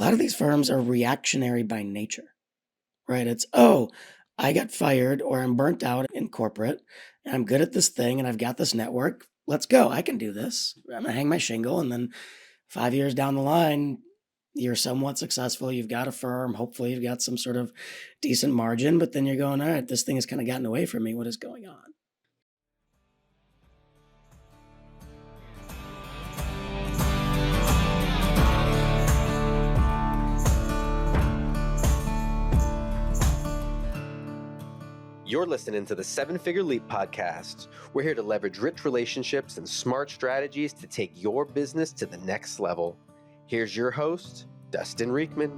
lot of these firms are reactionary by nature, right? It's, oh, I got fired or I'm burnt out in corporate and I'm good at this thing and I've got this network. Let's go. I can do this. I'm going to hang my shingle. And then 5 years down the line, you're somewhat successful. You've got a firm. Hopefully, you've got some sort of decent margin. But then you're going, all right, this thing has kind of gotten away from me. What is going on? You're listening to the Seven Figure Leap podcast. We're here to leverage rich relationships and smart strategies to take your business to the next level. Here's your host, Dustin Riekman.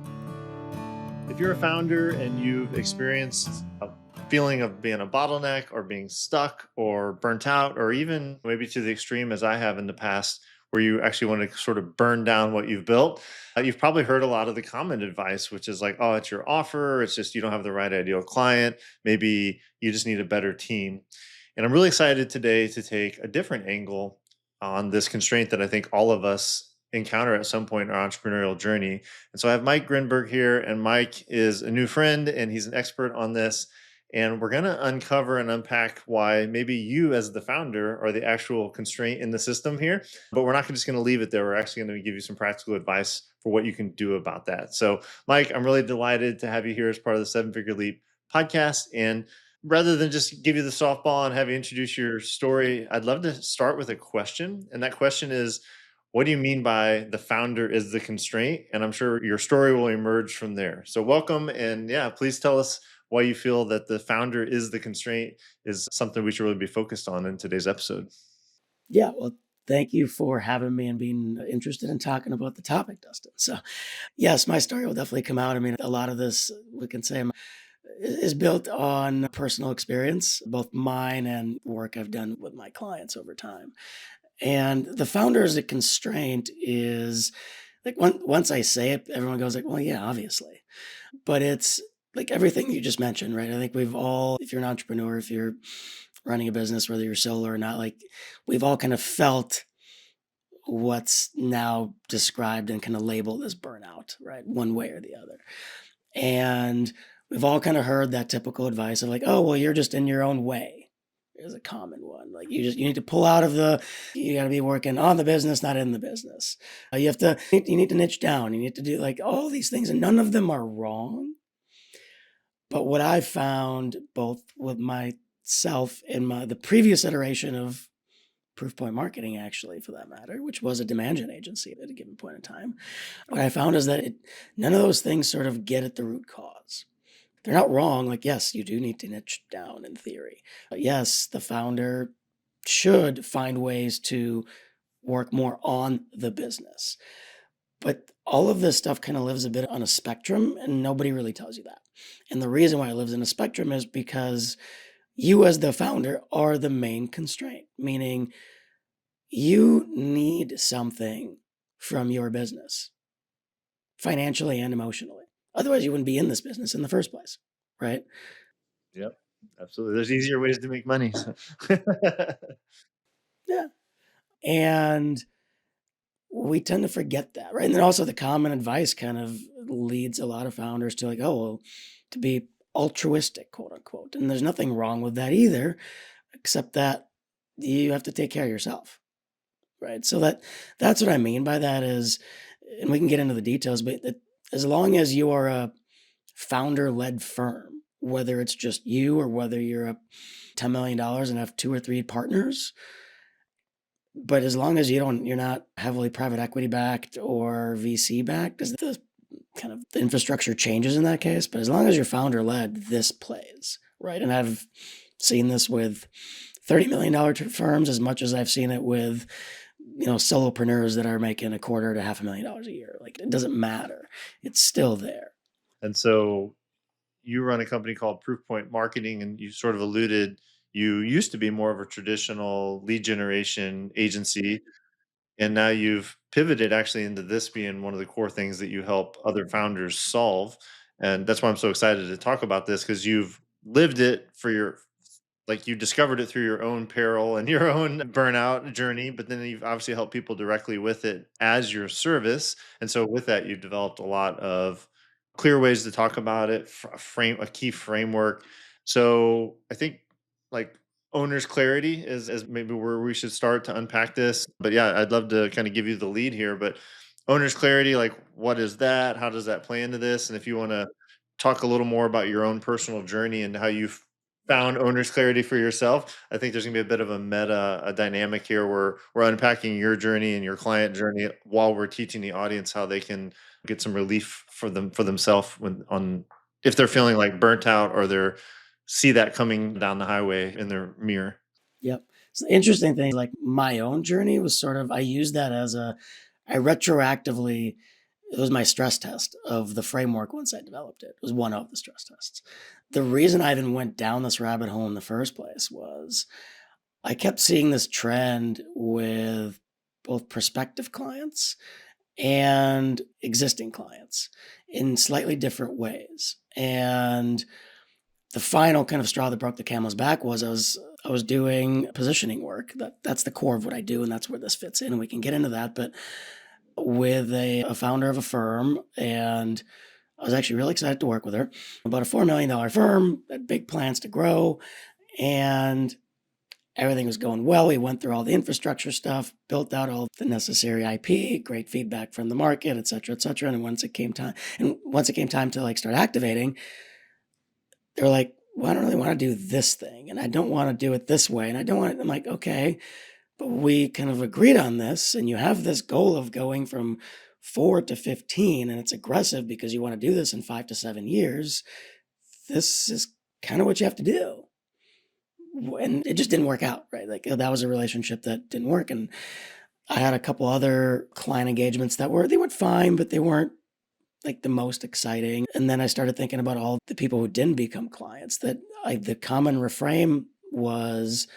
If you're a founder and you've experienced a feeling of being a bottleneck or being stuck or burnt out, or even maybe to the extreme as I have in the past, where you actually want to sort of burn down what you've built, you've probably heard a lot of the common advice, which is like, oh, it's your offer. It's just you don't have the right ideal client. Maybe you just need a better team. And I'm really excited today to take a different angle on this constraint that I think all of us encounter at some point in our entrepreneurial journey. And so I have Mike Grinberg here, and Mike is a new friend and he's an expert on this. And we're going to uncover and unpack why maybe you, as the founder, are the actual constraint in the system here. But we're not just going to leave it there. We're actually going to give you some practical advice for what you can do about that. So, Mike, I'm really delighted to have you here as part of the Seven Figure Leap podcast. And rather than just give you the softball and have you introduce your story, I'd love to start with a question. And that question is, what do you mean by the founder is the constraint? And I'm sure your story will emerge from there. So welcome. And yeah, please tell us why you feel that the founder is the constraint is something we should really be focused on in today's episode. Yeah, well, thank you for having me and being interested in talking about the topic, Dustin. So, yes, my story will definitely come out. I mean, a lot of this, we can say, is built on personal experience, both mine and work I've done with my clients over time. And the founder as a constraint is like once I say it, everyone goes like, well, yeah, obviously. But it's like everything you just mentioned, right? I think we've all, if you're an entrepreneur, if you're running a business, whether you're solo or not, like we've all kind of felt what's now described and kind of labeled as burnout, right? One way or the other. And we've all kind of heard that typical advice of like, oh, well, you're just in your own way is a common one. Like you need to pull out of you got to be working on the business, not in the business. You need to niche down. You need to do like all these things, and none of them are wrong. But what I found both with myself and the previous iteration of Proofpoint Marketing, actually, for that matter, which was a demand gen agency at a given point in time, what I found is that none of those things sort of get at the root cause. They're not wrong. Like, yes, you do need to niche down in theory. But yes, the founder should find ways to work more on the business. But all of this stuff kind of lives a bit on a spectrum, and nobody really tells you that. And the reason why it lives in a spectrum is because you as the founder are the main constraint, meaning you need something from your business, financially and emotionally. Otherwise, you wouldn't be in this business in the first place, right? Yep, absolutely. There's easier ways to make money. So. Yeah. And we tend to forget that, right? And then also the common advice kind of leads a lot of founders to like, oh, well, to be altruistic, quote unquote. And there's nothing wrong with that either, except that you have to take care of yourself, right? So that's what I mean by that is, and we can get into the details, but as long as you are a founder-led firm, whether it's just you or whether you're a $10 million and have 2 or 3 partners, but as long as you're not heavily private equity backed or VC backed, because the kind of the infrastructure changes in that case. But as long as you're founder led, this plays, right? And I've seen this with $30 million firms as much as I've seen it with, solopreneurs that are making $250,000 to $500,000 a year. Like it doesn't matter. It's still there. And so you run a company called Proofpoint Marketing, and you sort of alluded, you used to be more of a traditional lead generation agency, and now you've pivoted actually into this being one of the core things that you help other founders solve. And that's why I'm so excited to talk about this, because you've lived it like you discovered it through your own peril and your own burnout journey, but then you've obviously helped people directly with it as your service. And so with that, you've developed a lot of clear ways to talk about it, a key framework. So I think like owner's clarity is maybe where we should start to unpack this. But yeah, I'd love to kind of give you the lead here. But owner's clarity, like what is that? How does that play into this? And if you want to talk a little more about your own personal journey and how you found owner's clarity for yourself. I think there's gonna be a bit of a dynamic here where we're unpacking your journey and your client journey while we're teaching the audience how they can get some relief for themselves when on if they're feeling like burnt out or they're see that coming down the highway in their mirror. Yep. So the interesting thing, like my own journey was sort of, I used that as I retroactively, it was my stress test of the framework once I developed it. It was one of the stress tests. The reason I even went down this rabbit hole in the first place was I kept seeing this trend with both prospective clients and existing clients in slightly different ways. And the final kind of straw that broke the camel's back was I was doing positioning work. That's the core of what I do, and that's where this fits in. And we can get into that, but with a founder of a firm, and I was actually really excited to work with her. About a $4 million firm, had big plans to grow, and everything was going well. We went through all the infrastructure stuff, built out all the necessary IP, great feedback from the market, et cetera, et cetera. And once it came time to like start activating, they were like, well, I don't really want to do this thing, and I don't want to do it this way, and I don't want it. I'm like, okay, but we kind of agreed on this, and you have this goal of going from 4 to 15, and it's aggressive because you want to do this in 5 to 7 years. This is kind of what you have to do. And it just didn't work out, right? Like that was a relationship that didn't work. And I had a couple other client engagements they went fine, but they weren't like the most exciting. And then I started thinking about all the people who didn't become clients the common refrain was,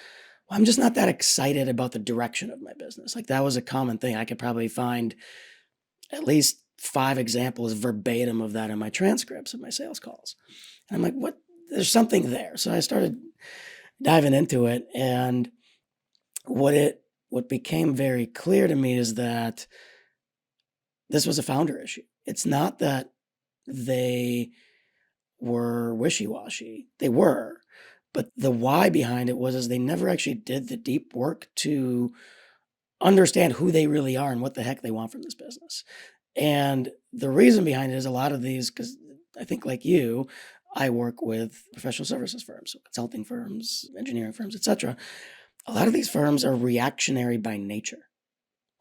well, I'm just not that excited about the direction of my business. Like that was a common thing. I could probably find at least 5 examples verbatim of that in my transcripts of my sales calls. And I'm like, what? There's something there. So I started diving into it. And what became very clear to me is that this was a founder issue. It's not that they were wishy-washy. They were, but the why behind it was is they never actually did the deep work to understand who they really are and what the heck they want from this business. And the reason behind it is a lot of these, because I think like you, I work with professional services firms, so consulting firms, engineering firms, etc. A lot of these firms are reactionary by nature,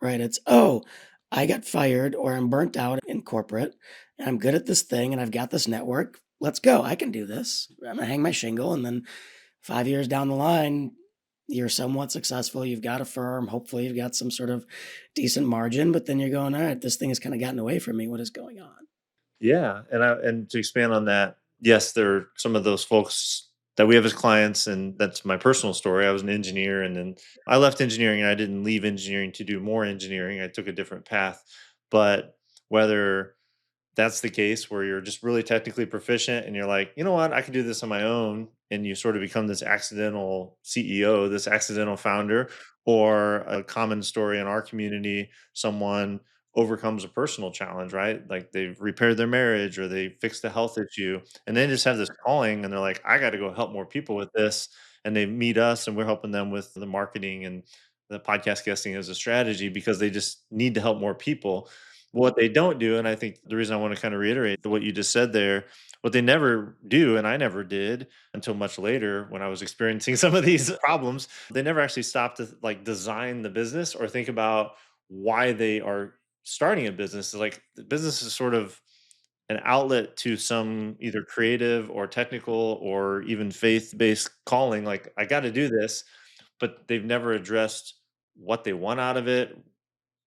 right? It's, oh, I got fired or I'm burnt out in corporate and I'm good at this thing and I've got this network. Let's go. I can do this. I'm going to hang my shingle. And then 5 years down the line, you're somewhat successful. You've got a firm. Hopefully, you've got some sort of decent margin. But then you're going, all right, this thing has kind of gotten away from me. What is going on? Yeah, and to expand on that, yes, there are some of those folks that we have as clients, and that's my personal story. I was an engineer, and then I left engineering, and I didn't leave engineering to do more engineering. I took a different path. But whether that's the case where you're just really technically proficient and you're like, you know what, I can do this on my own. And you sort of become this accidental CEO, this accidental founder, or a common story in our community, someone overcomes a personal challenge, right? Like they've repaired their marriage or they fixed a health issue and they just have this calling and they're like, I got to go help more people with this. And they meet us and we're helping them with the marketing and the podcast guesting as a strategy because they just need to help more people. What they don't do, and I think the reason I want to kind of reiterate what you just said there, what they never do, and I never did until much later when I was experiencing some of these problems, they never actually stop to like design the business or think about why they are starting a business. Like the business is sort of an outlet to some either creative or technical or even faith-based calling. Like, I got to do this, but they've never addressed what they want out of it,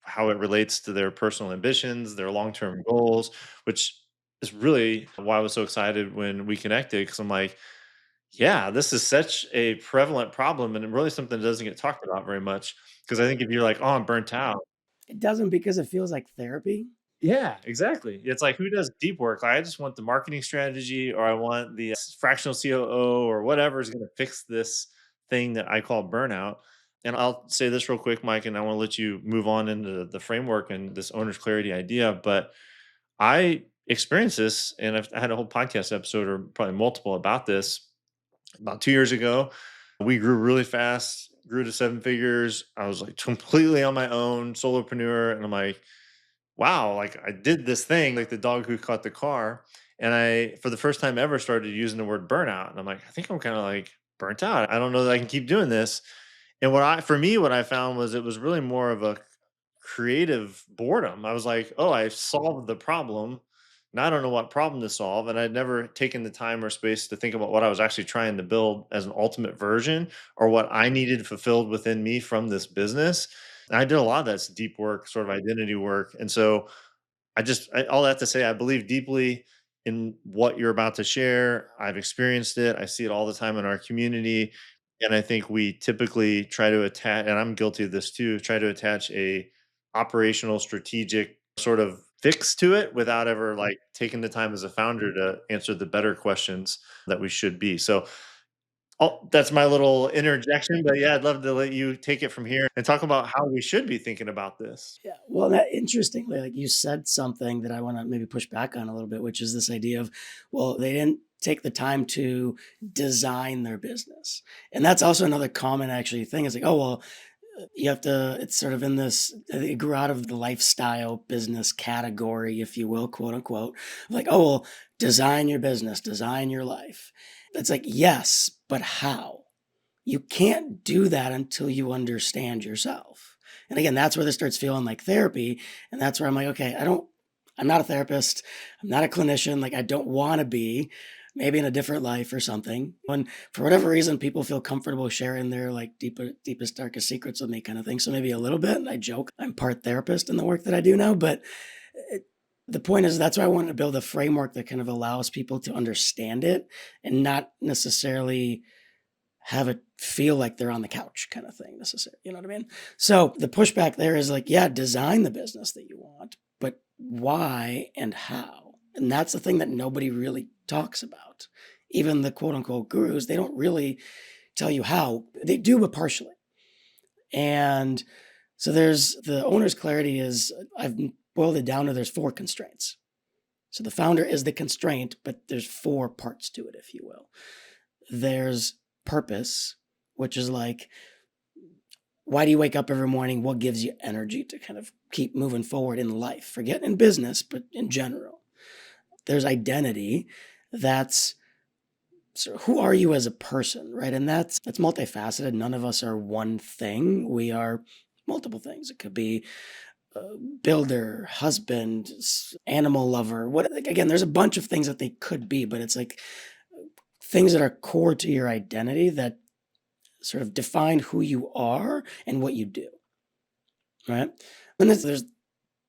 how it relates to their personal ambitions, their long-term goals, which is really why I was so excited when we connected because I'm like, yeah, this is such a prevalent problem and really something that doesn't get talked about very much. Because I think if you're like, oh, I'm burnt out. It doesn't because it feels like therapy. Yeah, exactly. It's like, who does deep work? Like, I just want the marketing strategy, or I want the fractional COO, or whatever is going to fix this thing that I call burnout. And I'll say this real quick, Mike, and I want to let you move on into the framework and this owner's clarity idea. But I experienced this, and I had a whole podcast episode, or probably multiple, about this about 2 years ago. We grew really fast, grew to seven figures. I was like completely on my own, solopreneur. And I'm like, wow, like I did this thing, like the dog who caught the car. And I, for the first time ever, started using the word burnout. And I'm like, I think I'm kind of like burnt out. I don't know that I can keep doing this. And for me, what I found was it was really more of a creative boredom. I was like, oh, I solved the problem. Now I don't know what problem to solve. And I'd never taken the time or space to think about what I was actually trying to build as an ultimate version, or what I needed fulfilled within me from this business. And I did a lot of that's deep work, sort of identity work. And so all that to say, I believe deeply in what you're about to share. I've experienced it. I see it all the time in our community. And I think we typically try to attach, and I'm guilty of this too, try to attach a operational strategic sort of fix to it without ever like taking the time as a founder to answer the better questions that we should be. So that's my little interjection. But yeah, I'd love to let you take it from here and talk about how we should be thinking about this. Yeah. Well, that interestingly, like you said something that I want to maybe push back on a little bit, which is this idea of, well, they didn't take the time to design their business. And that's also another common actually thing is like, oh, well, you have to, it's sort of in this, it grew out of the lifestyle business category, if you will, quote unquote. Like, oh, well, design your business, design your life. It's like, yes, but how? You can't do that until you understand yourself. And again, that's where this starts feeling like therapy. And that's where I'm like, okay, I'm not a therapist. I'm not a clinician. Like I don't want to be, maybe in a different life or something. When for whatever reason, people feel comfortable sharing their like deepest, darkest secrets with me kind of thing. So maybe a little bit, and I joke, I'm part therapist in the work that I do now. But it, the point is, that's why I wanted to build a framework that kind of allows people to understand it and not necessarily have it feel like they're on the couch kind of thing necessarily. You know what I mean? So the pushback there is like, yeah, design the business that you want, but why and how? And that's the thing that nobody really talks about. Even the quote unquote gurus, they don't really tell you how. They do, but partially. And so there's the owner's clarity is, I've boiled it down to there's 4 constraints. So the founder is the constraint, but there's 4 parts to it, if you will. There's purpose, which is like, why do you wake up every morning? What gives you energy to kind of keep moving forward in life? Forget in business, but in general. There's identity. That's sort of who are you as a person, right? And that's multifaceted. None of us are one thing. We are multiple things. It could be builder, husband, animal lover. What again? There's a bunch of things that they could be, but it's like things that are core to your identity that sort of define who you are and what you do, right? And there's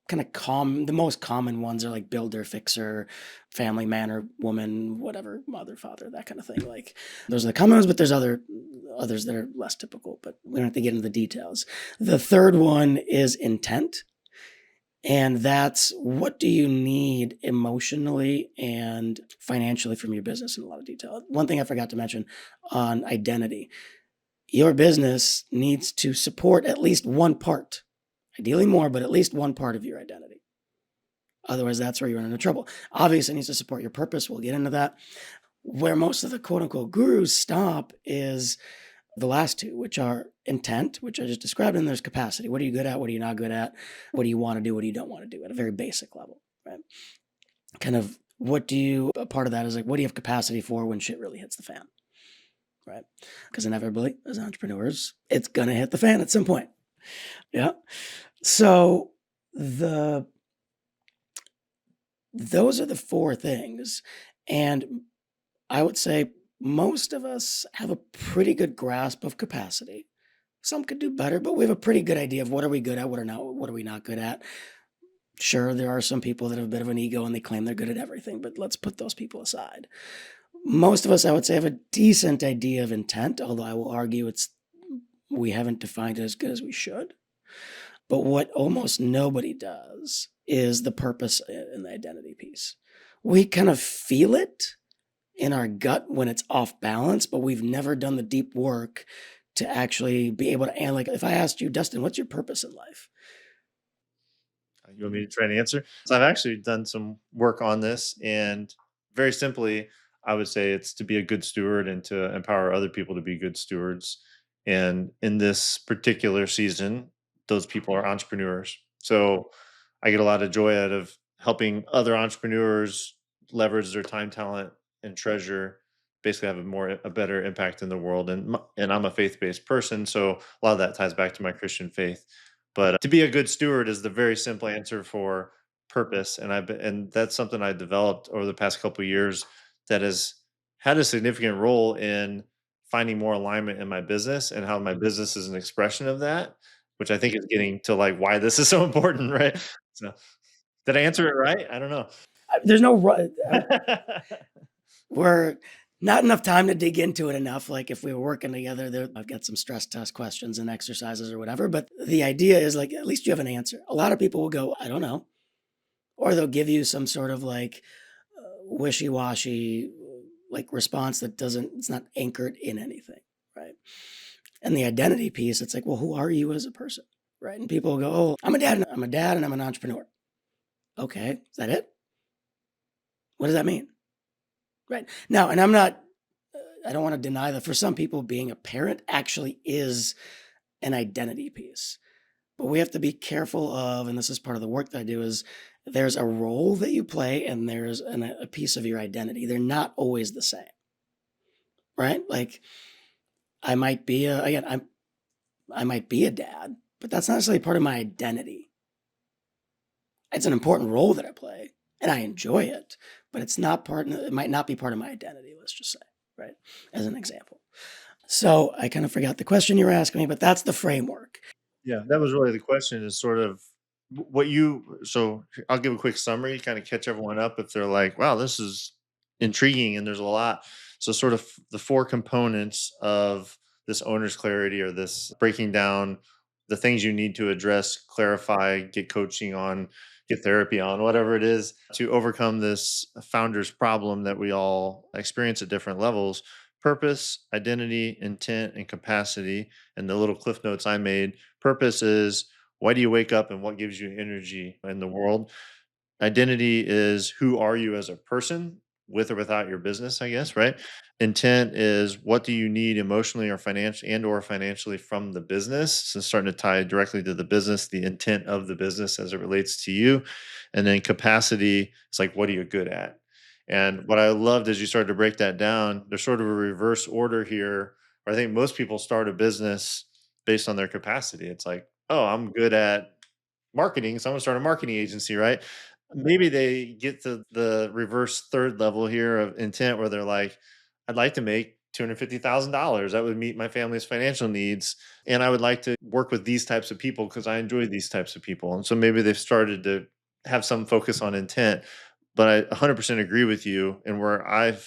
kind of the most common ones are like builder, fixer, family man or woman, whatever, mother, father, that kind of thing. Like those are the common ones, but there's others that are less typical, but we don't have to get into the details. The third one is intent. And that's what do you need emotionally and financially from your business in a lot of detail. One thing I forgot to mention on identity, your business needs to support at least one part, ideally more, but at least one part of your identity. Otherwise, that's where you run into trouble. Obviously, it needs to support your purpose. We'll get into that. Where most of the quote unquote gurus stop is the last 2, which are intent, which I just described, and there's capacity. What are you good at? What are you not good at? What do you want to do? What do you don't want to do at a very basic level, right? Kind of a part of that is like, what do you have capacity for when shit really hits the fan, right? Because inevitably, as entrepreneurs, it's going to hit the fan at some point. Yeah. So those are the 4 things. And I would say most of us have a pretty good grasp of capacity. Some could do better, but we have a pretty good idea of what are we good at, what are we not good at. Sure, there are some people that have a bit of an ego and they claim they're good at everything, but let's put those people aside. Most of us, I would say, have a decent idea of intent, although I will argue we haven't defined it as good as we should. But what almost nobody does is the purpose and the identity piece. We kind of feel it in our gut when it's off balance, but we've never done the deep work to actually be able to, and like if I asked you, Dustin, what's your purpose in life? You want me to try and answer? So I've actually done some work on this, and very simply, I would say it's to be a good steward and to empower other people to be good stewards. And in this particular season, those people are entrepreneurs. So I get a lot of joy out of helping other entrepreneurs leverage their time, talent, and treasure, basically have a better impact in the world. And I'm a faith-based person, so a lot of that ties back to my Christian faith. But to be a good steward is the very simple answer for purpose, and that's something I developed over the past couple of years that has had a significant role in finding more alignment in my business and how my business is an expression of that, which I think is getting to like why this is so important, right? So, did I answer it right? I don't know. There's no we're not enough time to dig into it enough. Like if we were working together, I've got some stress test questions and exercises or whatever. But the idea is like at least you have an answer. A lot of people will go, I don't know, or they'll give you some sort of like wishy-washy like response that doesn't, it's not anchored in anything, right? And the identity piece, it's like, well, who are you as a person, right? And people will go, oh, I'm a dad, and I'm an entrepreneur. Okay, is that it? What does that mean? Right. Now, and I don't want to deny that for some people, being a parent actually is an identity piece. But we have to be careful of, and this is part of the work that I do, is there's a role that you play and there's a piece of your identity. They're not always the same, right? Like I might be I might be a dad, but that's not necessarily part of my identity. It's an important role that I play and I enjoy it, but it might not be part of my identity, let's just say, right? As an example. So I kind of forgot the question you were asking me, but that's the framework. Yeah, that was really the question is sort of what you so I'll give a quick summary, kind of catch everyone up if they're like, wow, this is intriguing and there's a lot. So sort of the four components of this owner's clarity or this breaking down the things you need to address, clarify, get coaching on, get therapy on, whatever it is to overcome this founder's problem that we all experience at different levels. Purpose, identity, intent, and capacity. And the little cliff notes I made. Purpose is why do you wake up and what gives you energy in the world? Identity is who are you as a person with or without your business, I guess, right? Intent is what do you need emotionally or financially from the business. So starting to tie directly to the business, the intent of the business as it relates to you. And then capacity is like what are you good at? And what I loved as you started to break that down, there's sort of a reverse order here. Where I think most people start a business based on their capacity. It's like, oh, I'm good at marketing, so I'm gonna start a marketing agency, right? Maybe they get to the reverse third level here of intent where they're like, I'd like to make $250,000. That would meet my family's financial needs. And I would like to work with these types of people because I enjoy these types of people. And so maybe they've started to have some focus on intent. But I 100% agree with you. And where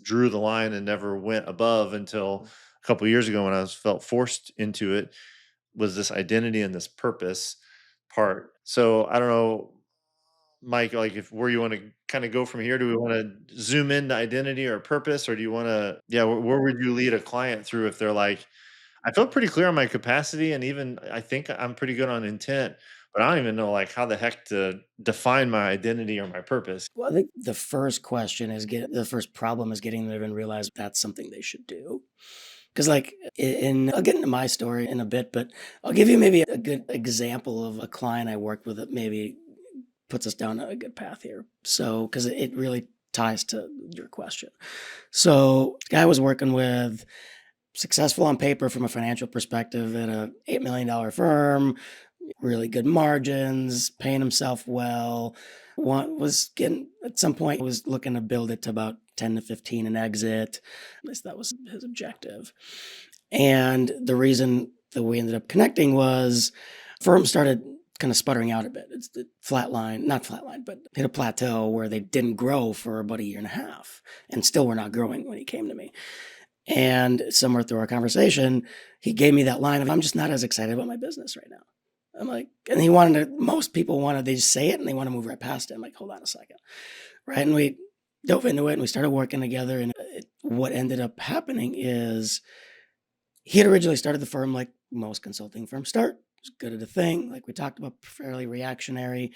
drew the line and never went above until a couple years ago when I was felt forced into it was this identity and this purpose part. So I don't know, Mike, like if where you want to kind of go from here, do we want to zoom into identity or purpose, or do you want to, yeah, where would you lead a client through if they're like, I felt pretty clear on my capacity, and even I think I'm pretty good on intent, but I don't even know like how the heck to define my identity or my purpose. Well, I think the first problem is getting them to even realize that's something they should do. Because, like, I'll get into my story in a bit, but I'll give you maybe a good example of a client I worked with that maybe puts us down a good path here. So, because it really ties to your question. So, the guy I was working with, successful on paper from a financial perspective at a $8 million firm, really good margins, paying himself well. Was getting at some point was looking to build it to about 10 to 15 and exit. At least that was his objective. And the reason that we ended up connecting was firm started kind of sputtering out a bit. It's the not flatline, but hit a plateau where they didn't grow for about a year and a half and still were not growing when he came to me. And somewhere through our conversation, he gave me that line of, I'm just not as excited about my business right now. I'm like, and he wanted to, most people wanted, they just say it and they want to move right past it. I'm like, hold on a second. Right. And we dove into it and we started working together. And what ended up happening is he had originally started the firm like most consulting firms start. He was good at a thing, like we talked about, fairly reactionary.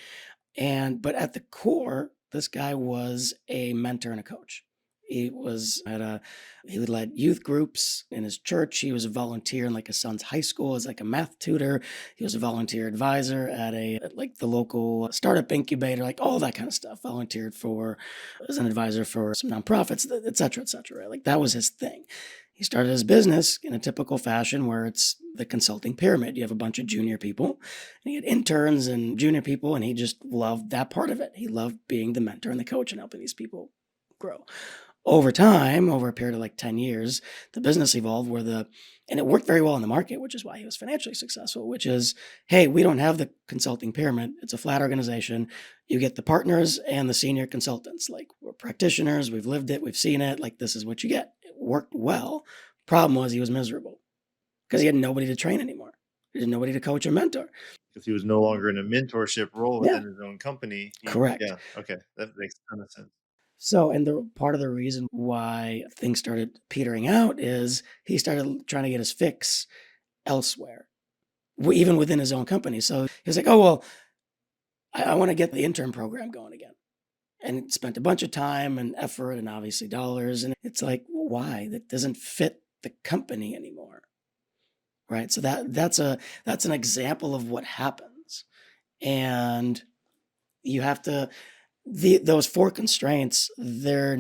But at the core, this guy was a mentor and a coach. He would lead youth groups in his church. He was a volunteer in like his son's high school as like a math tutor. He was a volunteer advisor at like the local startup incubator, like all that kind of stuff. Volunteered for as an advisor for some nonprofits, et cetera, et cetera. Right? Like that was his thing. He started his business in a typical fashion where it's the consulting pyramid. You have a bunch of junior people, and he had interns and junior people, and he just loved that part of it. He loved being the mentor and the coach and helping these people grow. Over time, over a period of like 10 years, the business evolved and it worked very well in the market, which is why he was financially successful, which is, hey, we don't have the consulting pyramid. It's a flat organization. You get the partners and the senior consultants. Like we're practitioners, we've lived it, we've seen it. Like this is what you get. It worked well. Problem was he was miserable because he had nobody to train anymore. He had nobody to coach or mentor. Because he was no longer in a mentorship role Yeah, within his own company. correct. Yeah, okay, that makes a ton of sense. So, and the part of the reason why things started petering out is he started trying to get his fix elsewhere, even within his own company. So he was like, oh, well, I want to get the intern program going again. And spent a bunch of time and effort and obviously dollars. And it's like, well, why? That doesn't fit the company anymore. Right. So that's an example of what happens. And you have to, those four constraints, they're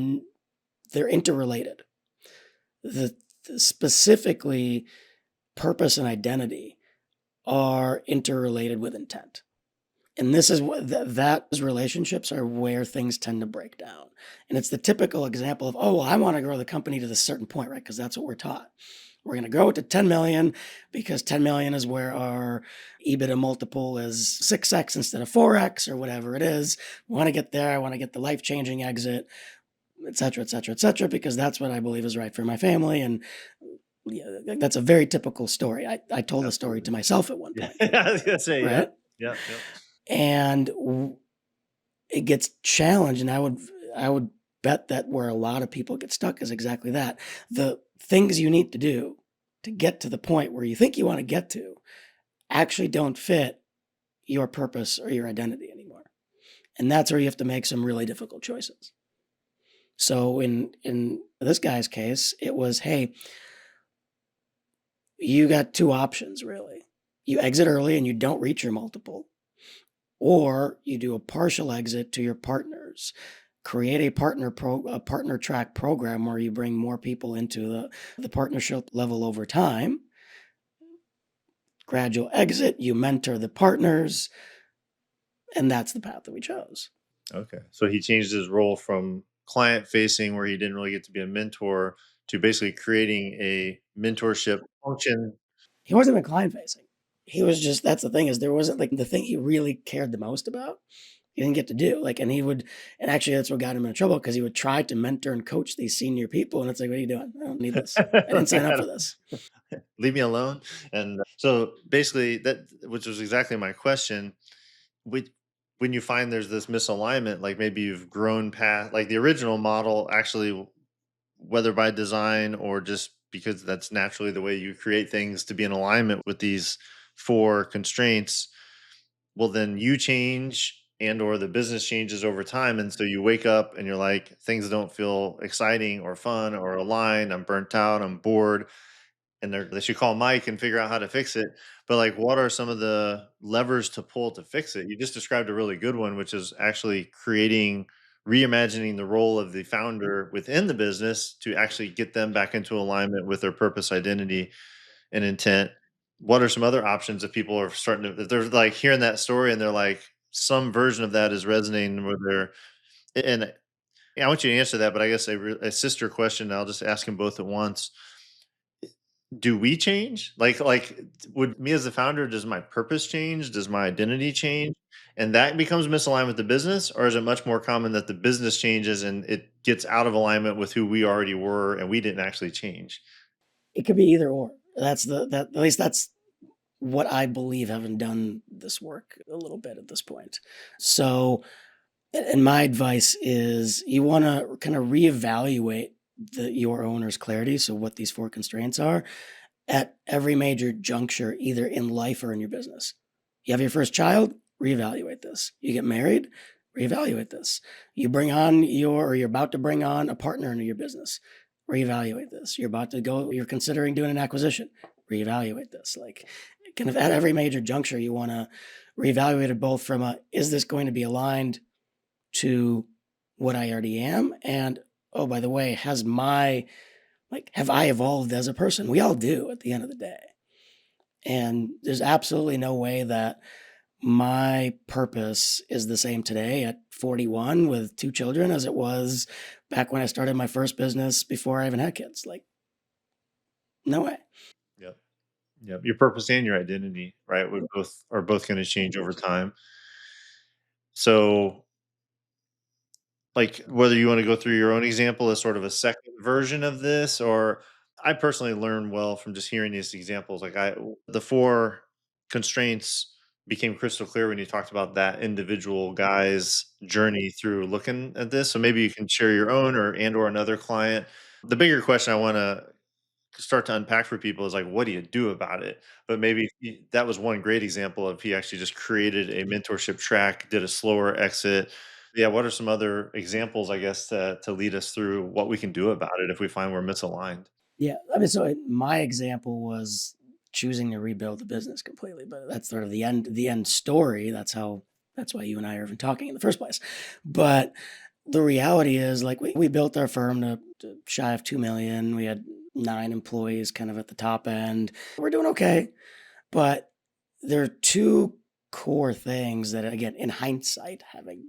interrelated. Specifically, purpose and identity are interrelated with intent. And this is what those relationships are where things tend to break down. And it's the typical example of, oh, well, I want to grow the company to this certain point, right? Because that's what we're taught. We're going to grow it to 10 million because 10 million is where our EBITDA multiple is 6x instead of 4x or whatever it is. We want to get there. I want to get the life-changing exit, et cetera, et cetera, et cetera, because that's what I believe is right for my family. And yeah, that's a very typical story. I told the story to myself at one point. Yeah, I was gonna say, right? yeah. And it gets challenged. And I would bet that where a lot of people get stuck is exactly that. The things you need to do to get to the point where you think you want to get to actually don't fit your purpose or your identity anymore. And that's where you have to make some really difficult choices. So in this guy's case, it was, hey, you got two options really. You exit early and you don't reach your multiple, or you do a partial exit to your partners. Create a partner track program where you bring more people into the partnership level over time. Gradual exit, you mentor the partners, and that's the path that we chose. Okay. So he changed his role from client facing, where he didn't really get to be a mentor, to basically creating a mentorship function. He wasn't even client facing. He was just, that's the thing, is there wasn't like the thing he really cared the most about. He didn't get to do like, and actually that's what got him in trouble, because he would try to mentor and coach these senior people. And it's like, what are you doing? I don't need this. I didn't sign up for this. Leave me alone. And so basically that, which was exactly my question, when you find there's this misalignment, like maybe you've grown past like the original model, actually, whether by design or just because that's naturally the way you create things to be in alignment with these four constraints, well then you change and or the business changes over time, and so you wake up and you're like, things don't feel exciting or fun or aligned, I'm burnt out, I'm bored, and they should call Mike and figure out how to fix it. But like, what are some of the levers to pull to fix it? You just described a really good one, which is actually reimagining the role of the founder within the business to actually get them back into alignment with their purpose, identity, and intent. What are some other options if people are starting to, if they're like hearing that story and they're like, some version of that is resonating with their, and yeah, I want you to answer that, but I guess a sister question, I'll just ask them both at once. Do we change? Like would me as the founder, does my purpose change? Does my identity change? And that becomes misaligned with the business, or is it much more common that the business changes and it gets out of alignment with who we already were and we didn't actually change? It could be either or. At least that's what I believe, having done this work a little bit at this point. So, and my advice is you want to kind of reevaluate your owner's clarity. So, what these four constraints are at every major juncture, either in life or in your business. You have your first child, reevaluate this. You get married, reevaluate this. You bring on or you're about to bring on a partner into your business, reevaluate this. You're about to go, you're considering doing an acquisition, reevaluate this. Like, kind of at every major juncture, you want to reevaluate it both from is this going to be aligned to what I already am? And oh, by the way, have I evolved as a person? We all do at the end of the day. And there's absolutely no way that my purpose is the same today at 41 with two children as it was back when I started my first business before I even had kids. Like, no way. Yep. Yep. Your purpose and your identity, right? We both are both going to change over time. So, like, whether you want to go through your own example as sort of a second version of this, or I personally learn well from just hearing these examples. Like, the four constraints became crystal clear when you talked about that individual guy's journey through looking at this. So maybe you can share your own or another client. The bigger question I want to start to unpack for people is like, what do you do about it? But maybe that was one great example of he actually just created a mentorship track, did a slower exit. Yeah, what are some other examples, I guess, to lead us through what we can do about it if we find we're misaligned? Yeah. I mean, so my example was choosing to rebuild the business completely, but that's sort of the end story. That's why you and I are even talking in the first place. But the reality is, like, we built our firm to shy of 2 million. We had 9 employees kind of at the top end. We're doing okay. But there are two core things that, again, in hindsight,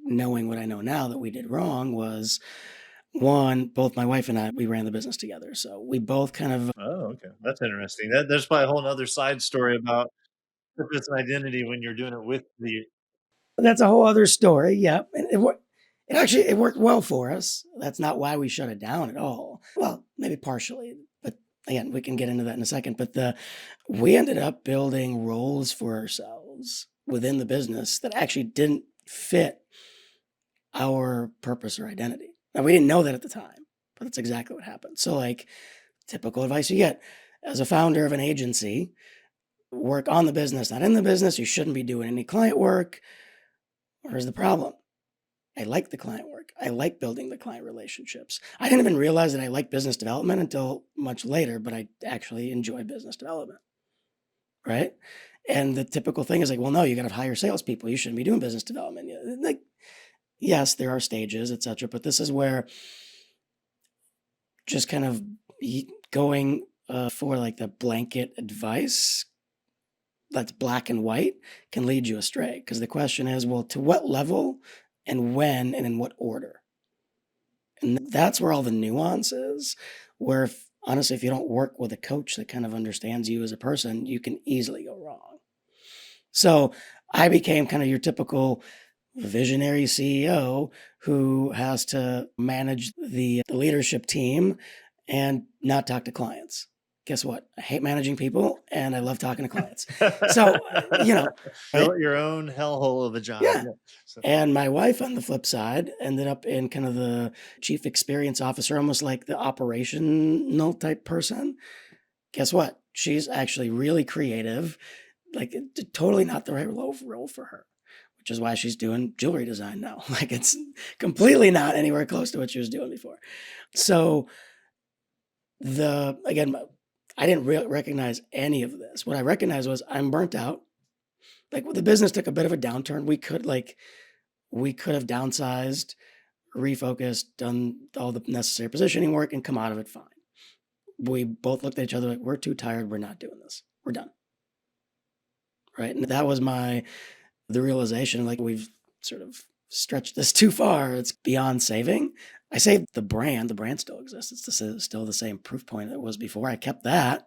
knowing what I know now that we did wrong was one, both my wife and I, we ran the business together. So we both kind of, Oh, okay. That's interesting. There's probably a whole other side story about purpose and identity when you're doing it with the. that's a whole other story. Yeah. And it worked well for us. That's not why we shut it down at all. Well, maybe partially, but again, we can get into that in a second. But we ended up building roles for ourselves within the business that actually didn't fit our purpose or identity. Now, we didn't know that at the time, but that's exactly what happened. So, like, typical advice you get as a founder of an agency: work on the business, not in the business. You shouldn't be doing any client work. Where's the problem? I like the client work. I like building the client relationships. I didn't even realize that I like business development until much later, but I actually enjoy business development, right? And the typical thing is like, well, no, you got to hire salespeople. You shouldn't be doing business development. Like, yes, there are stages, et cetera, but this is where just kind of going for like the blanket advice that's black and white can lead you astray. Because the question is, well, to what level and when and in what order? And that's where all the nuance is, where honestly, if you don't work with a coach that kind of understands you as a person, you can easily go wrong. So I became kind of your typical visionary CEO who has to manage the leadership team and not talk to clients. Guess what? I hate managing people and I love talking to clients. So, right? Built your own hellhole of a job. Yeah. Yeah. So, And my wife, on the flip side, ended up in kind of the chief experience officer, almost like the operational type person. Guess what? She's actually really creative, like totally not the right role for her, which is why she's doing jewelry design now. Like, it's completely not anywhere close to what she was doing before. So again, I didn't recognize any of this. What I recognized was I'm burnt out. Like, the business took a bit of a downturn. We could have downsized, refocused, done all the necessary positioning work, and come out of it fine. We both looked at each other like, we're too tired. We're not doing this. We're done. Right. And that was the realization, like, we've sort of stretched this too far. It's beyond saving. I saved the brand. The brand still exists. It's still the same proof point it was before. I kept that,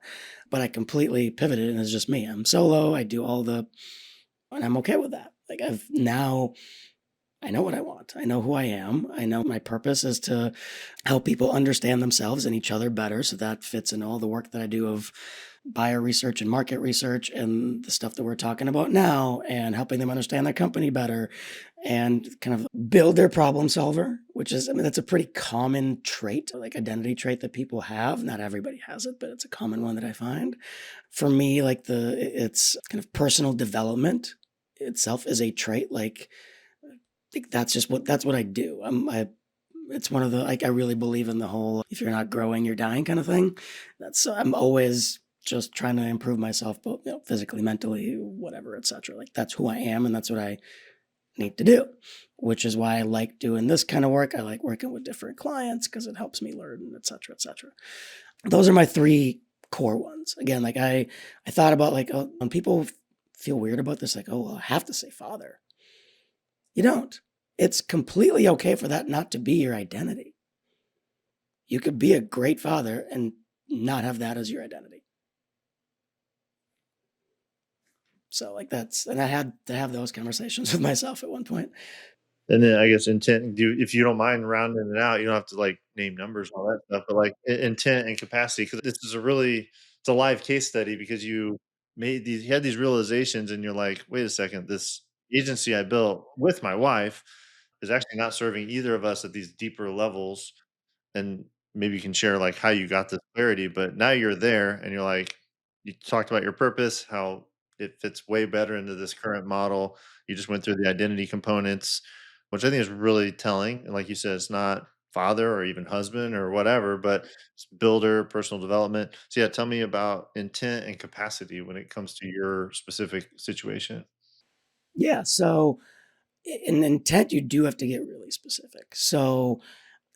but I completely pivoted and it's just me. I'm solo. I do and I'm okay with that. Like, I know what I want. I know who I am. I know my purpose is to help people understand themselves and each other better. So that fits in all the work that I do of buyer research and market research and the stuff that we're talking about now, and helping them understand their company better and kind of build their problem solver, which is, I mean, that's a pretty common trait, like identity trait that people have. Not everybody has it, but it's a common one that I find. For me, like it's kind of personal development itself is a trait. Like, think that's what I do. It's one of the, like, I really believe in the whole, if you're not growing, you're dying kind of thing. I'm always just trying to improve myself, both, physically, mentally, whatever, etc. Like, that's who I am, and that's what I need to do, which is why I like doing this kind of work. I like working with different clients because it helps me learn, etc., etc. Those are my three core ones. Again, like I thought about, like, oh, when people feel weird about this, like, oh, well, I have to say father. You don't. It's completely okay for that not to be your identity. You could be a great father and not have that as your identity. So, like, and I had to have those conversations with myself at one point. And then I guess intent, if you don't mind rounding it out, you don't have to like name numbers and all that stuff, but like intent and capacity, because this is it's a live case study because you had these realizations and you're like, wait a second, this agency I built with my wife is actually not serving either of us at these deeper levels. And maybe you can share like how you got this clarity, but now you're there and you're like, you talked about your purpose, how it fits way better into this current model. You just went through the identity components, which I think is really telling. And like you said, it's not father or even husband or whatever, but it's builder, personal development. So yeah, tell me about intent and capacity when it comes to your specific situation. Yeah. So, in intent, you do have to get really specific. So,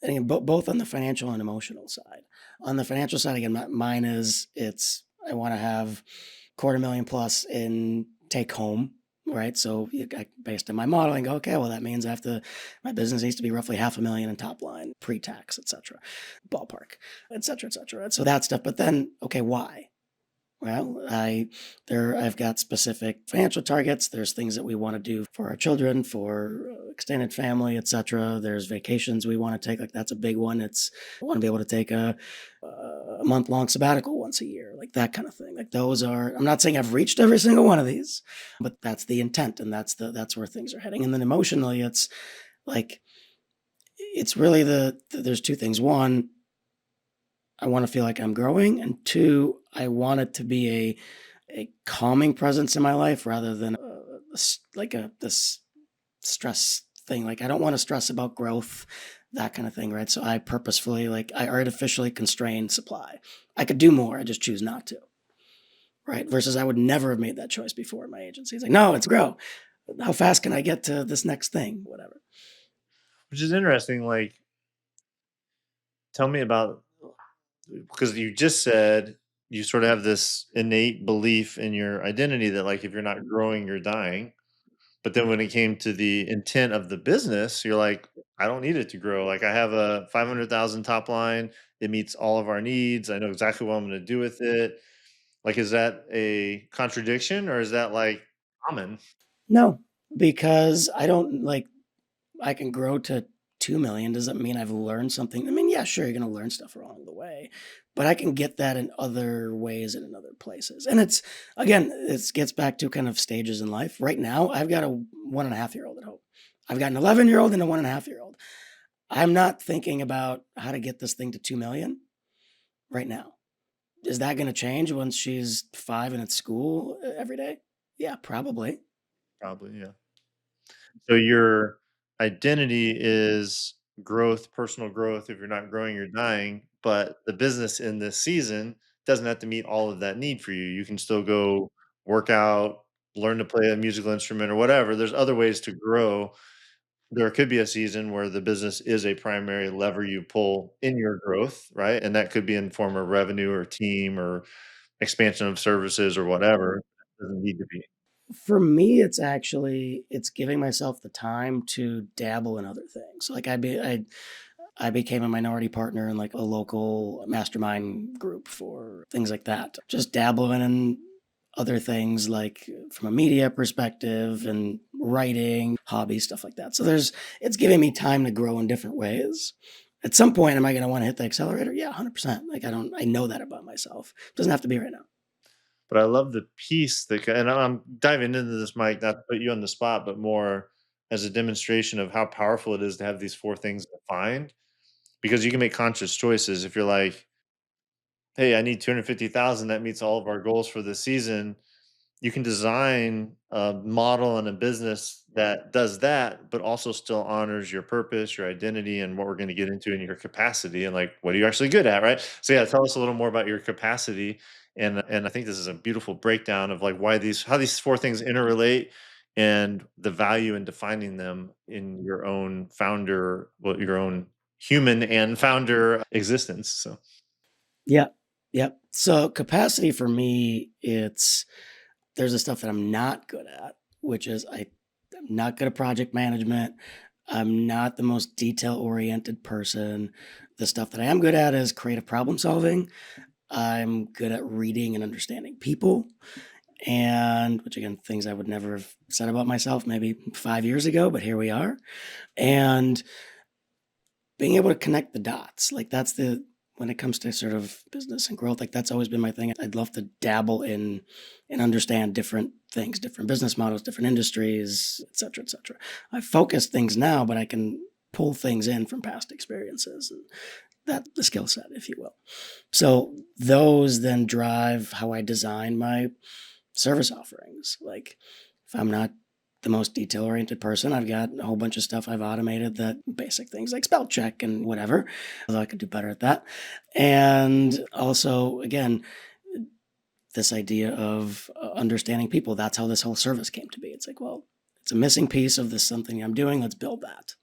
I mean, both on the financial and emotional side. On the financial side, again, mine is, I want to have quarter million plus in take home, right? So, based on my modeling, go, okay, well, that means my business needs to be roughly 500,000 in top line, pre-tax, et cetera, ballpark, et cetera, et cetera. Right? So that stuff. But then, okay, why? Well, I've got specific financial targets. There's things that we want to do for our children, for extended family, etc. There's vacations we want to take. Like, that's a big one. I want to be able to take a month-long sabbatical once a year, like that kind of thing. Like, those are. I'm not saying I've reached every single one of these, but that's the intent, and that's where things are heading. And then emotionally, it's like, it's really there's two things. One, I want to feel like I'm growing, and two, I want it to be a calming presence in my life rather than this stress thing. Like, I don't want to stress about growth, that kind of thing, right? So I purposefully, like, I artificially constrain supply. I could do more, I just choose not to, right? Versus I would never have made that choice before in my agency. It's like, no, it's grow. How fast can I get to this next thing? Whatever. Which is interesting. Like, tell me about, because you just said you sort of have this innate belief in your identity that like if you're not growing, you're dying. But then when it came to the intent of the business, you're like, I don't need it to grow. Like I have a 500,000 top line. It meets all of our needs. I know exactly what I'm going to do with it. Like, is that a contradiction or is that like common? No, because I don't, like, I can grow to 2 million. Does that mean I've learned something? I mean, yeah, sure, you're going to learn stuff along the way, but I can get that in other ways and in other places. And again, it gets back to kind of stages in life. Right now, I've got a 1.5-year-old at home. I've got an 11-year-old and a 1.5-year-old. I'm not thinking about how to get this thing to 2 million right now. Is that going to change once she's 5 and at school every day? Yeah, probably. Probably, yeah. So your identity is growth, personal growth. If you're not growing, you're dying. But the business in this season doesn't have to meet all of that need for you. You can still go work out, learn to play a musical instrument or whatever. There's other ways to grow. There could be a season where the business is a primary lever you pull in your growth, right? And that could be in form of revenue or team or expansion of services or whatever. It doesn't need to be. For me, it's giving myself the time to dabble in other things. Like, I became a minority partner in, like, a local mastermind group for things like that. Just dabbling in other things, like from a media perspective and writing, hobbies, stuff like that. So it's giving me time to grow in different ways. At some point, am I going to want to hit the accelerator? Yeah, 100%. Like, I know that about myself. It doesn't have to be right now. But I love the piece that, and I'm diving into this, Mike, not to put you on the spot, but more as a demonstration of how powerful it is to have these four things defined, because you can make conscious choices. If you're like, hey, I need 250,000, that meets all of our goals for the season, you can design a model and a business that does that, but also still honors your purpose, your identity, and what we're going to get into in your capacity, and like what are you actually good at, right? So yeah, tell us a little more about your capacity, and I think this is a beautiful breakdown of like why these how these four things interrelate and the value in defining them in your own founder, well, your own human and founder existence. So Yeah. Yep. So capacity for me, it's there's the stuff that I'm not good at, which is I'm not good at project management. I'm not the most detail oriented person. The stuff that I am good at is creative problem solving. I'm good at reading and understanding people. And which again, things I would never have said about myself maybe 5 years ago, but here we are. And being able to connect the dots, like that's the when it comes to sort of business and growth, like that's always been my thing. I'd love to dabble in and understand different things, different business models, different industries, et cetera, et cetera. I focus things now, but I can pull things in from past experiences, and that's the skill set, if you will. So those then drive how I design my service offerings. Like if I'm not the most detail oriented person, I've got a whole bunch of stuff I've automated, that basic things like spell check and whatever, although I could do better at that. And also, again, this idea of understanding people, that's how this whole service came to be. It's like, well, it's a missing piece of this something I'm doing. Let's build that.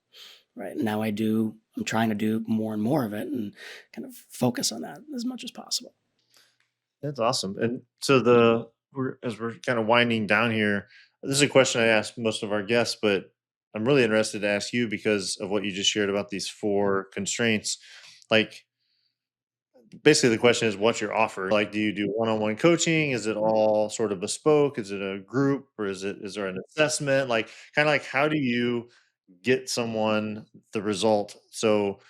Right. And now I'm trying to do more and more of it and kind of focus on that as much as possible. that's awesome. And so as we're kind of winding down here, this is a question I ask most of our guests, but I'm really interested to ask you because of what you just shared about these four constraints. Like basically the question is what's your offer? Like do you do one-on-one coaching? Is it all sort of bespoke? Is it a group or is there an assessment? Like kind of like how do you get someone the result? So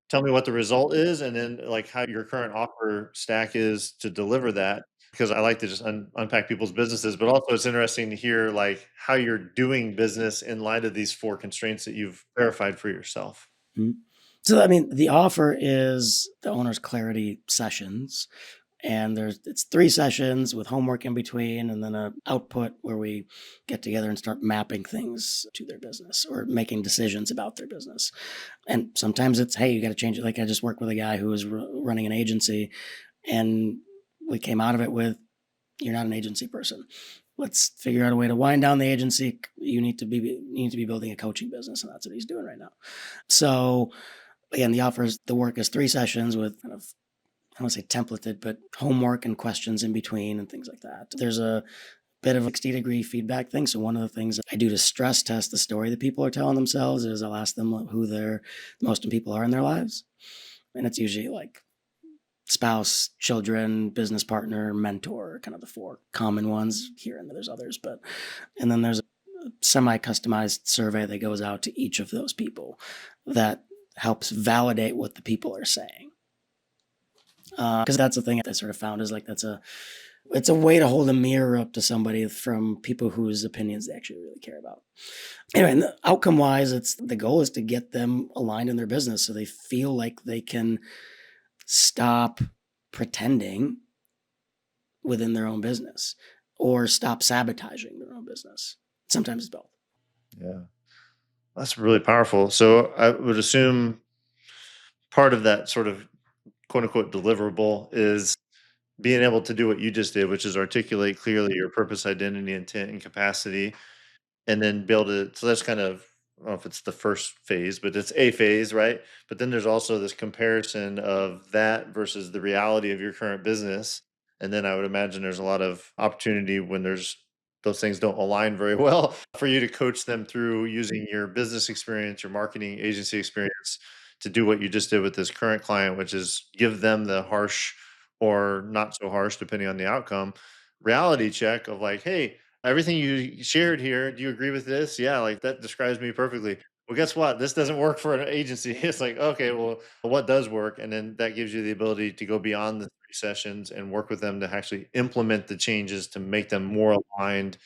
tell me what the result is, and then like how your current offer stack is to deliver that. Because I like to just unpack people's businesses, but also it's interesting to hear like how you're doing business in light of these four constraints that you've verified for yourself. Mhm. So, I mean, the offer is the owner's clarity sessions, and it's 3 sessions with homework in between, and then a output where we get together and start mapping things to their business or making decisions about their business. And sometimes it's, hey, you got to change it. Like I just worked with a guy who was running an agency, and we came out of it with, you're not an agency person. Let's figure out a way to wind down the agency. You need to be building a coaching business, and that's what he's doing right now. So again, the work is 3 sessions with kind of, I don't want to say templated, but homework and questions in between and things like that. There's a bit of a 60-degree feedback thing. So one of the things I do to stress test the story that people are telling themselves is I'll ask them who their most people are in their lives. And it's usually like spouse, children, business partner, mentor, kind of the 4 common ones here, and there's others, but and then there's a semi-customized survey that goes out to each of those people that helps validate what the people are saying. Because that's the thing I sort of found is like it's a way to hold a mirror up to somebody from people whose opinions they actually really care about. Anyway, and outcome wise, it's the goal is to get them aligned in their business so they feel like they can stop pretending within their own business or stop sabotaging their own business. Sometimes it's both. Yeah, that's really powerful. So I would assume part of that sort of quote unquote deliverable is being able to do what you just did, which is articulate clearly your purpose, identity, intent, and capacity, and then build it. So that's kind of, I don't know if it's the first phase, but it's a phase, right? But then there's also this comparison of that versus the reality of your current business. And then I would imagine there's a lot of opportunity when there's those things don't align very well for you to coach them through using your business experience, your marketing agency experience to do what you just did with this current client, which is give them the harsh or not so harsh, depending on the outcome, reality check of like, hey, everything you shared here, do you agree with this? Yeah, like that describes me perfectly. Well, guess what? This doesn't work for an agency. It's like, okay, well, what does work? And then that gives you the ability to go beyond the three sessions and work with them to actually implement the changes to make them more aligned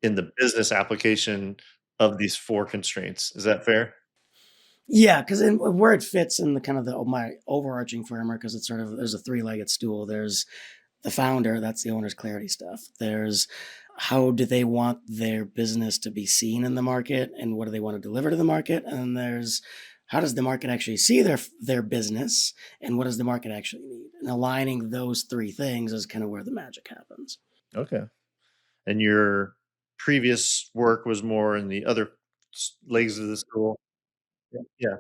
in the business application of these four constraints. Is that fair? Yeah, because where it fits in the kind of my overarching framework, because it's sort of there's a three-legged stool. There's the founder, that's the owner's clarity stuff. There's how do they want their business to be seen in the market, and what do they want to deliver to the market? And there's how does the market actually see their business, and what does the market actually need? And aligning those three things is kind of where the magic happens. Okay. And your previous work was more in the other legs of the stool. Yeah.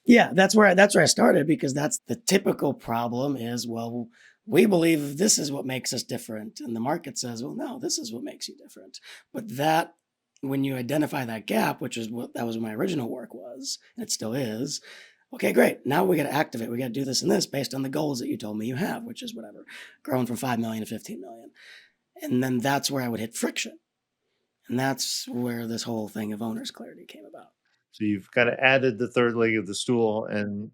Yeah, that's where I started because that's the typical problem is, well, we believe this is what makes us different. And the market says, well, no, this is what makes you different. But that when you identify that gap, which is what that was what my original work was, and it still is, okay, great. Now we got to activate. We got to do this and this based on the goals that you told me you have, which is whatever, growing from 5 million to 15 million. And then that's where I would hit friction. And that's where this whole thing of owner's clarity came about. So you've kind of added the third leg of the stool, and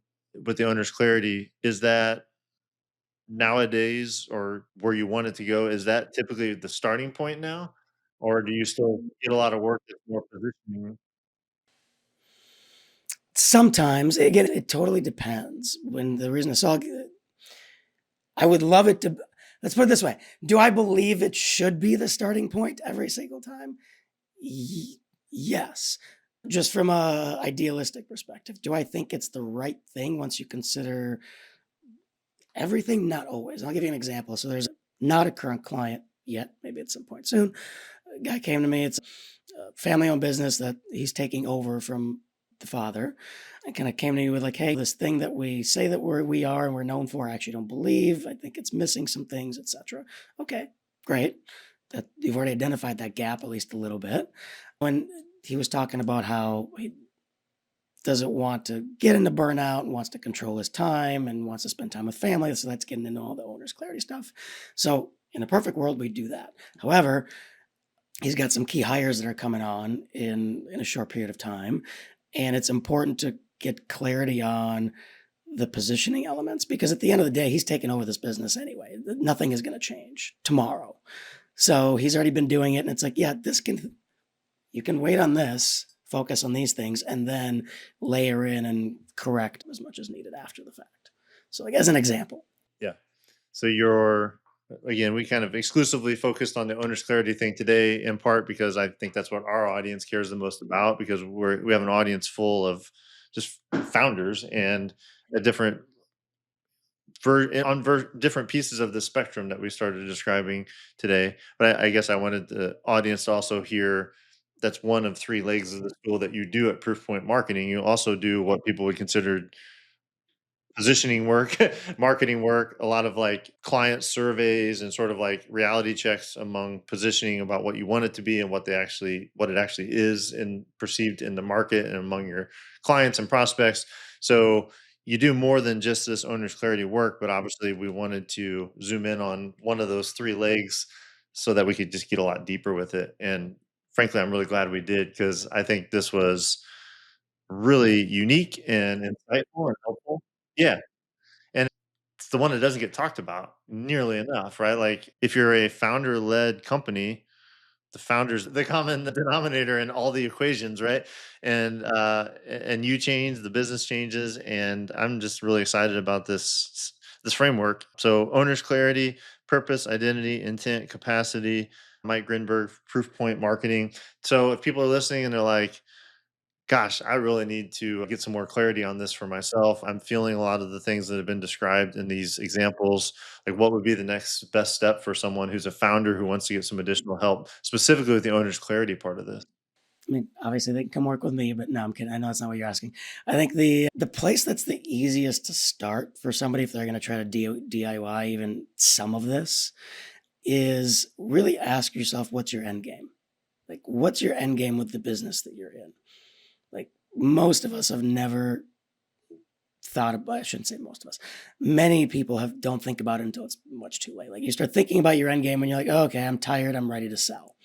with the owner's clarity, is that nowadays or where you want it to go, is that typically the starting point now? Or do you still get a lot of work that's more positioning? Sometimes, again, it totally depends. When the reason I would love it to, let's put it this way. Do I believe it should be the starting point every single time? Yes. Just from a idealistic perspective, do I think it's the right thing once you consider everything? Not always. I'll give you an example. So there's not a current client yet, maybe at some point soon. A guy came to me. It's a family-owned business that he's taking over from the father, and kind of came to me with like, "Hey, this thing that we say that we are and we're known for, I actually don't believe. I think it's missing some things, etc." Okay, great. That you've already identified that gap at least a little bit. When he was talking about how he doesn't want to get into burnout and wants to control his time and wants to spend time with family, so that's getting into all the owner's clarity stuff. So in a perfect world, we do that. However, he's got some key hires that are coming on in a short period of time, and it's important to get clarity on the positioning elements because at the end of the day, he's taking over this business anyway. Nothing is going to change tomorrow. So he's already been doing it, and it's like, yeah, you can wait on this, focus on these things, and then layer in and correct as much as needed after the fact. So, like as an example. Yeah. So you're again, we kind of exclusively focused on the owner's clarity thing today, in part because I think that's what our audience cares the most about, because we have an audience full of just founders and a different different pieces of the spectrum that we started describing today. But I guess I wanted the audience to also hear that's one of three legs of the stool that you do at Proofpoint Marketing. You also do what people would consider positioning work, marketing work, a lot of like client surveys and sort of like reality checks among positioning about what you want it to be and what it actually is and perceived in the market and among your clients and prospects. So you do more than just this owner's clarity work, but obviously we wanted to zoom in on one of those three legs so that we could just get a lot deeper with it. And frankly, I'm really glad we did, because I think this was really unique and insightful and helpful. Yeah, and it's the one that doesn't get talked about nearly enough, right? Like, if you're a founder-led company, the founder's the common denominator in all the equations, right? And you change, the business changes, and I'm just really excited about this framework. So owner's clarity, purpose, identity, intent, capacity, Mike Grinberg, Proof Point Marketing. So if people are listening and they're like, gosh, I really need to get some more clarity on this for myself. I'm feeling a lot of the things that have been described in these examples. Like, what would be the next best step for someone who's a founder who wants to get some additional help, specifically with the owner's clarity part of this? I mean, obviously they can come work with me, but no, I'm kidding. I know that's not what you're asking. I think the place that's the easiest to start for somebody if they're going to try to DIY even some of this is really ask yourself, what's your end game? Like, what's your end game with the business that you're in? Like, most of us have never thought about, I shouldn't say most of us, many people don't think about it until it's much too late. Like, you start thinking about your end game and you're like, oh, okay, I'm tired, I'm ready to sell.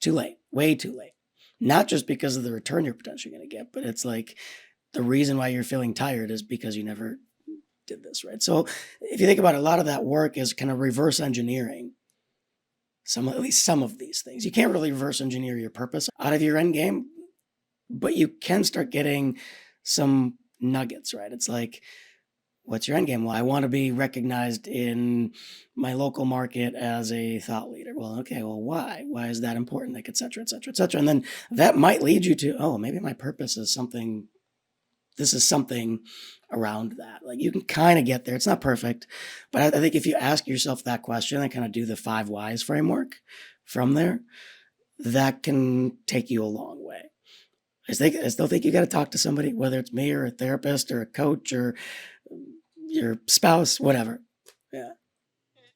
Too late, way too late. Not just because of the return you're potentially going to get, but it's like the reason why you're feeling tired is because you never did this, right? So if you think about it, a lot of that work is kind of reverse engineering at least some of these things. You can't really reverse engineer your purpose out of your end game, but you can start getting some nuggets, right? It's like, what's your end game? Well, I want to be recognized in my local market as a thought leader. Well, okay, well, why? Why is that important? Like, et cetera, et cetera, et cetera. And then that might lead you to, oh, maybe my purpose is something, this is something around that. Like you can kind of get there. It's not perfect, but I think if you ask yourself that question and kind of do the 5 whys framework from there, that can take you a long way. I still think you got to talk to somebody, whether it's me or a therapist or a coach or your spouse, whatever. Yeah.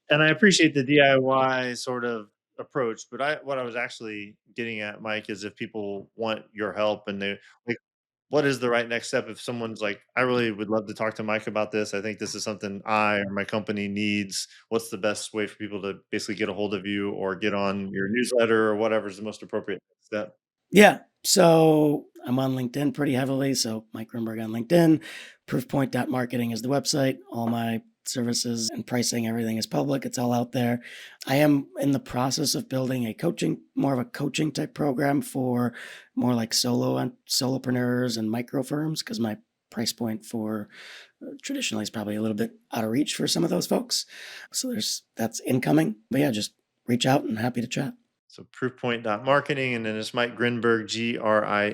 And I appreciate the DIY sort of approach, but what I was actually getting at, Mike, is if people want your help and they like, what is the right next step if someone's like, I really would love to talk to Mike about this. I think this is something I or my company needs. What's the best way for people to basically get a hold of you or get on your newsletter or whatever is the most appropriate step? Yeah. So I'm on LinkedIn pretty heavily. So Mike Grinberg on LinkedIn. Proofpoint.marketing is the website. All my services and pricing, everything is public. It's all out there. I am in the process of building more of a coaching type program for more like solopreneurs and micro firms, because my price point for traditionally is probably a little bit out of reach for some of those folks. So that's incoming. But yeah, just reach out and happy to chat. So proofpoint.marketing, and then it's Mike Grinberg, Grinberg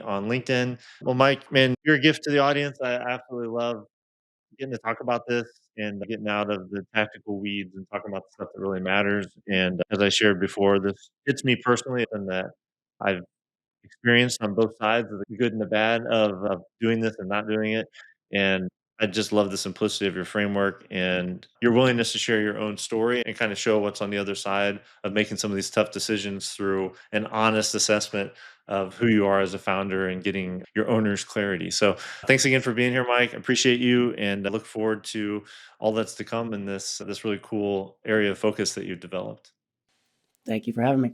on LinkedIn. Well, Mike, man, you're a gift to the audience. I absolutely love getting to talk about this and getting out of the tactical weeds and talking about the stuff that really matters. And as I shared before, this hits me personally and that I've experienced on both sides of the good and the bad of doing this and not doing it. And I just love the simplicity of your framework and your willingness to share your own story and kind of show what's on the other side of making some of these tough decisions through an honest assessment of who you are as a founder and getting your owner's clarity. So thanks again for being here, Mike. I appreciate you and I look forward to all that's to come in this really cool area of focus that you've developed. Thank you for having me.